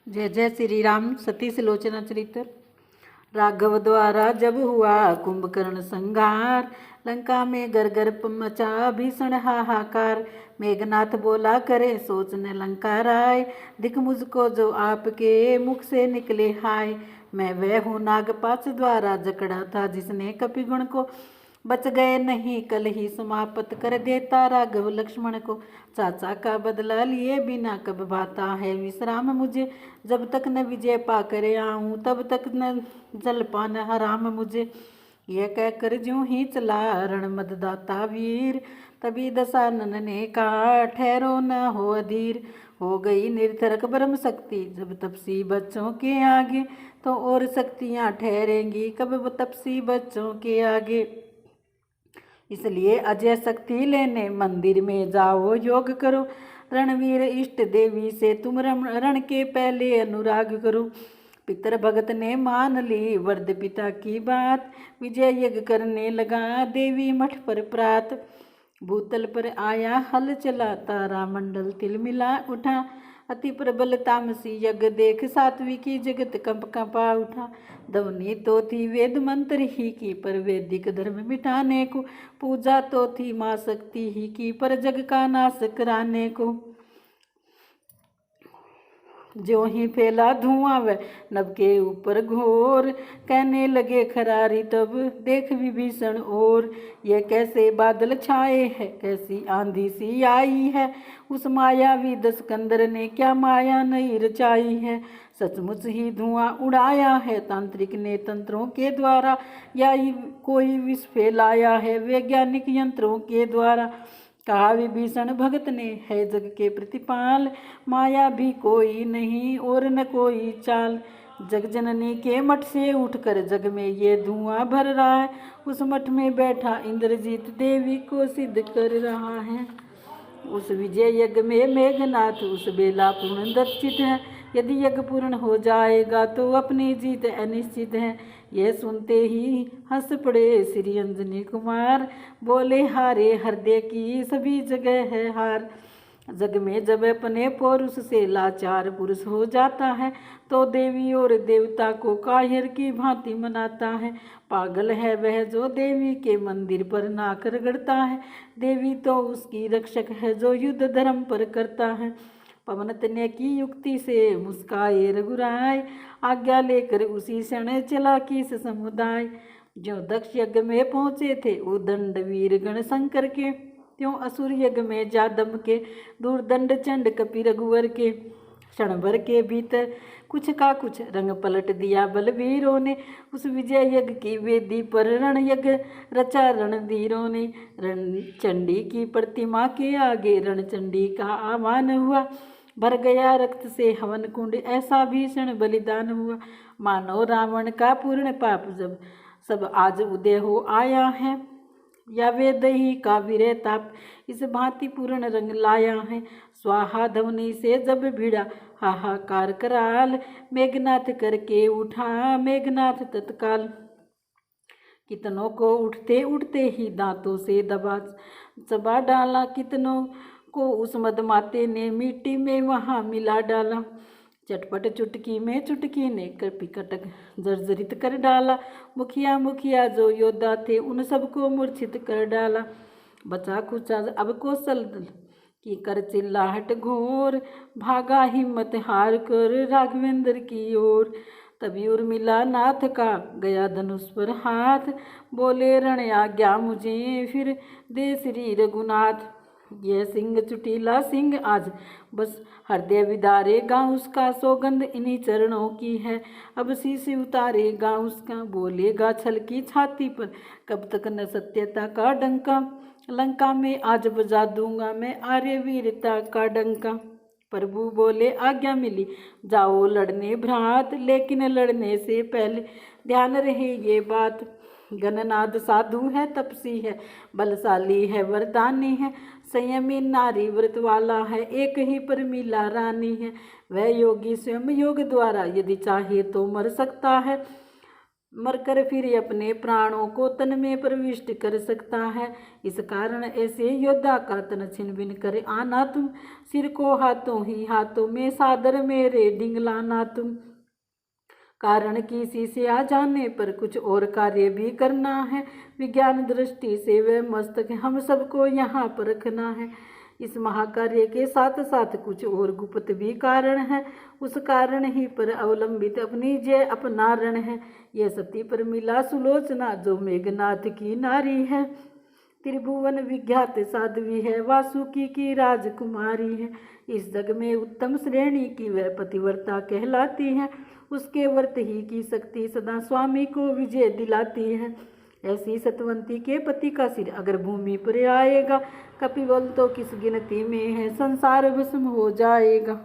जय जय श्री राम। सती सुलोचना चरित्र। राघव द्वारा जब हुआ कुंभकर्ण संहार, लंका में गर मचा भीषण हाहाकार। मेघनाथ बोला करे सोचने लंका राय, दिख मुझको जो आपके मुख से निकले हाय। मैं वह हूँ नागपाश द्वारा जकड़ा था जिसने कपिगुण को, बच गए नहीं कल ही समाप्त कर देता राघव लक्ष्मण को। चाचा का बदला लिए बिना कब भाता है विश्राम मुझे, जब तक न विजय पाकर आऊं तब तक न जलपान हराम मुझे। यह कहकर ज्यों ही चला रण मददाता वीर, तभी दशानन ने कहा ठहरो न हो अधीर। हो गई निरर्थक ब्रह्म शक्ति जब तपसी बच्चों के आगे, तो और शक्तियां ठहरेंगी कब तपसी बच्चों के आगे। इसलिए अजय शक्ति लेने मंदिर में जाओ योग करो, रणवीर इष्ट देवी से तुम रण के पहले अनुराग करो। पितर भगत ने मान ली वरद पिता की बात, विजय यज्ञ करने लगा देवी मठ पर प्रात। भूतल पर आया हल चला तारा मंडल तिलमिला उठा, अति प्रबल तामसी यज्ञ देख सात्विकी जगत कंप कंपा उठा। ध्वनि तो थी वेद मंत्र ही की पर वैदिक धर्म मिटाने को, पूजा तो थी माँ शक्ति ही की पर जग का नाश कराने को। ज्यों ही फैला धुआं वह नभ के ऊपर घोर, कहने लगे खरारी तब देख विभीषण और। ये कैसे बादल छाए हैं कैसी आंधी सी आई है, उस मायावी दस्कंदर ने क्या माया नहीं रचाई है। सचमुच ही धुआं उड़ाया है तांत्रिक ने तंत्रों के द्वारा, या कोई विष फैलाया है वैज्ञानिक यंत्रों के द्वारा। कहा विभीषण भगत ने है जग के प्रतिपाल, माया भी कोई नहीं और न कोई चाल। जग जननी के मठ से उठकर जग में ये धुआं भर रहा है, उस मठ में बैठा इंद्रजीत देवी को सिद्ध कर रहा है। उस विजय यज्ञ में मेघनाथ उस बेला पूर्ण दर्शित है, यदि यज्ञ पूर्ण हो जाएगा तो अपनी जीत अनिश्चित है। यह सुनते ही हंस पड़े श्री अंजनी कुमार, बोले हारे हृदय की सभी जगह है हार। जग में जब अपने पौरुष से लाचार पुरुष हो जाता है, तो देवी और देवता को कायर की भांति मनाता है। पागल है वह जो देवी के मंदिर पर नाक रगड़ता है, देवी तो उसकी रक्षक है जो युद्ध धर्म पर करता है। पवन तनय की युक्ति से मुस्काए रघुराय, आज्ञा लेकर उसी क्षण चला किस समुदाय। जो दक्ष यज्ञ में पहुँचे थे उदंड वीर गण शंकर के, त्यों असुर यज्ञ में जादम के दूरदंड चंड कपि रघुवर के। क्षण भर के भीतर कुछ का कुछ रंग पलट दिया बलवीरों ने, उस विजय यज्ञ की वेदी पर रण यज्ञ रचा रणधीरों ने। रण चंडी की प्रतिमा के आगे रणचंडी का आह्वान हुआ, भर गया रक्त से हवन कुंड ऐसा भीषण बलिदान हुआ। मानो रावण का पूर्ण पाप जब सब आज उदय हो आया है, या वेद ही का वीर ताप इस भांति पूर्ण रंग लाया है। स्वाहा ध्वनि से जब भिड़ा हाहाकार कराल, मेघनाथ करके उठा मेघनाथ तत्काल। कितनों को उठते उठते ही दांतों से दबा चबा डाला, कितनों को उस मदमाते ने मिट्टी में वहाँ मिला डाला। चटपट चुटकी ने कटक जर्जरित कर डाला, मुखिया मुखिया जो योद्धा थे उन सबको मूर्छित कर डाला। बचा खुचा अब कौशल की कर चिल्लाहट घोर, भागा हिम्मत हार कर राघवेंद्र की ओर। तभी उर्मिला नाथ का गया धनुष पर हाथ, बोले रण आज्ञा मुझे फिर दे श्री रघुनाथ। यह सिंह चुटीला सिंह आज बस हृदय विदारेगा उसका, सौगंध इन्हीं चरणों की है अब शीश उतारेगा उसका। बोलेगा छल की छाती पर कब तक न सत्यता का डंका, लंका में आज बजा दूंगा मैं आर्य वीरता का डंका। प्रभु बोले आज्ञा मिली जाओ लड़ने भ्रात, लेकिन लड़ने से पहले ध्यान रहे ये बात। गणनाद साधु है तपसी है बलशाली है वरदानी है, संयमी नारी व्रत वाला है एक ही पर मिला रानी है। वह योगी स्वयं योग द्वारा यदि चाहे तो मर सकता है, मरकर फिर अपने प्राणों को तन में प्रविष्ट कर सकता है। इस कारण ऐसे योद्धा का तन छिन भिन कर आना तुम, सिर को हाथों ही हाथों में सादर मेरे डिंगलाना तुम। कारण किसी से आ जाने पर कुछ और कार्य भी करना है, विज्ञान दृष्टि से वह मस्तक हम सबको यहाँ पर रखना है। इस महाकार्य के साथ साथ कुछ और गुप्त भी कारण है, उस कारण ही पर अवलंबित अपनी जय अपना रण है। यह सती पर मिला सुलोचना जो मेघनाथ की नारी है, त्रिभुवन विख्यात साध्वी है, वासुकी की राजकुमारी है। इस जग में उत्तम श्रेणी की वह पतिव्रता कहलाती है, उसके व्रत ही की शक्ति सदा स्वामी को विजय दिलाती है। ऐसी सतवंती के पति का सिर अगर भूमि पर आएगा, कपिबल तो किस गिनती में है, संसार भस्म हो जाएगा।